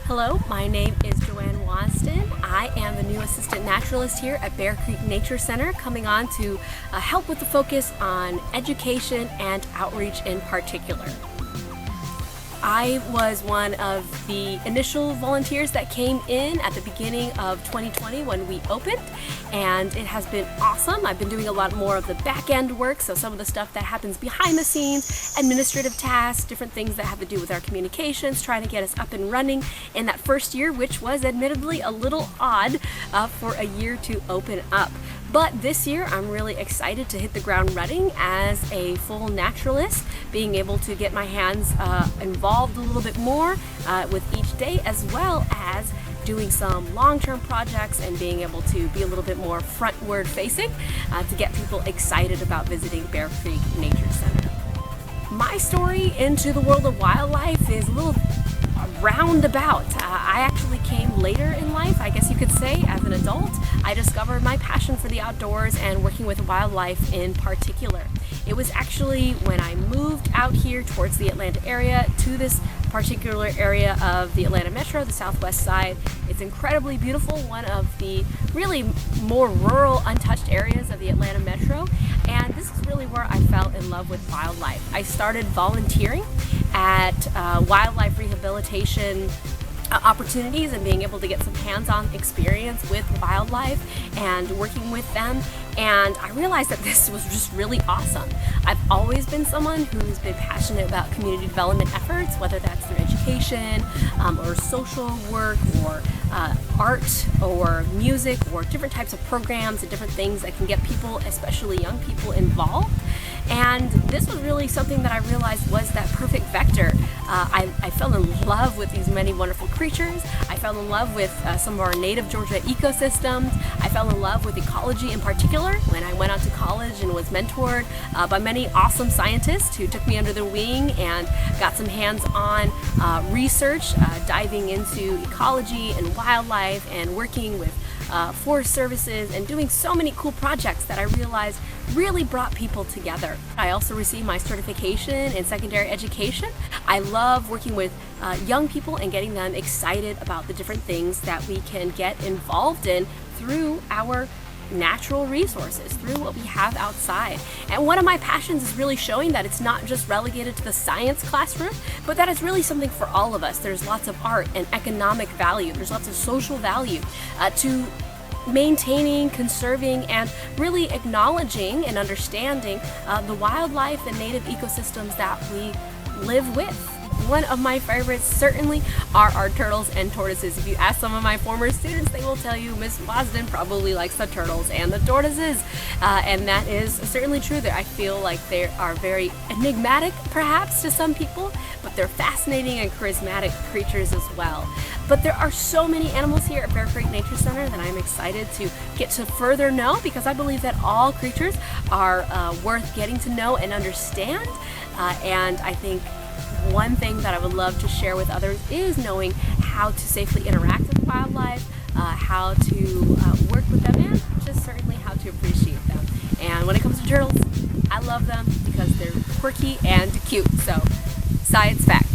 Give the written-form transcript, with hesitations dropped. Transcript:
Hello, my name is Joanne. I am the new Assistant Naturalist here at Bear Creek Nature Center, coming on to help with the focus on education and outreach in particular. I was one of the initial volunteers that came in at the beginning of 2020 when we opened, and it has been awesome. I've been doing a lot more of the back end work, so some of the stuff that happens behind the scenes, administrative tasks, different things that have to do with our communications, trying to get us up and running in that first year, which was admittedly a little odd for a year to open up. But this year, I'm really excited to hit the ground running as a full naturalist, being able to get my hands involved a little bit more with each day, as well as doing some long-term projects and being able to be a little bit more frontward facing to get people excited about visiting Bear Creek Nature Center. My story into the world of wildlife is a little roundabout. I actually came later in life, I guess you could say, as an adult. I discovered my passion for the outdoors and working with wildlife in particular. It was actually when I moved out here towards the Atlanta area to this particular area of the Atlanta Metro, the southwest side. It's incredibly beautiful, one of the really more rural, untouched areas of the Atlanta Metro, and this is really where I fell in love with wildlife. I started volunteering at wildlife rehabilitation opportunities and being able to get some hands-on experience with wildlife and working with them, and I realized that this was just really awesome. I've always been someone who's been passionate about community development efforts, whether that's through education or social work or art or music or different types of programs and different things that can get people, especially young people, involved. And this was really something that I realized was that perfect vector. I fell in love with these many wonderful creatures. I fell in love with some of our native Georgia ecosystems. I fell in love with ecology in particular when I went out to college and was mentored by many awesome scientists who took me under their wing and got some hands-on research, diving into ecology and wildlife and working with forest services and doing so many cool projects that I realized really brought people together. I also received my certification in secondary education. I love working with young people and getting them excited about the different things that we can get involved in through our natural resources, through what we have outside. And one of my passions is really showing that it's not just relegated to the science classroom, but that it's really something for all of us. There's lots of art and economic value. There's lots of social value to maintaining, conserving, and really acknowledging and understanding the wildlife and native ecosystems that we live with. One of my favorites certainly are our turtles and tortoises. If you ask some of my former students, they will tell you Miss Wasden probably likes the turtles and the tortoises. And that is certainly true. That I feel like they are very enigmatic, perhaps, to some people, but they're fascinating and charismatic creatures as well. But there are so many animals here at Bear Creek Nature Center that I'm excited to get to further know, because I believe that all creatures are worth getting to know and understand. And I think one thing that I would love to share with others is knowing how to safely interact with wildlife, how to work with them, and just certainly how to appreciate them. And when it comes to turtles, I love them because they're quirky and cute. So, science fact.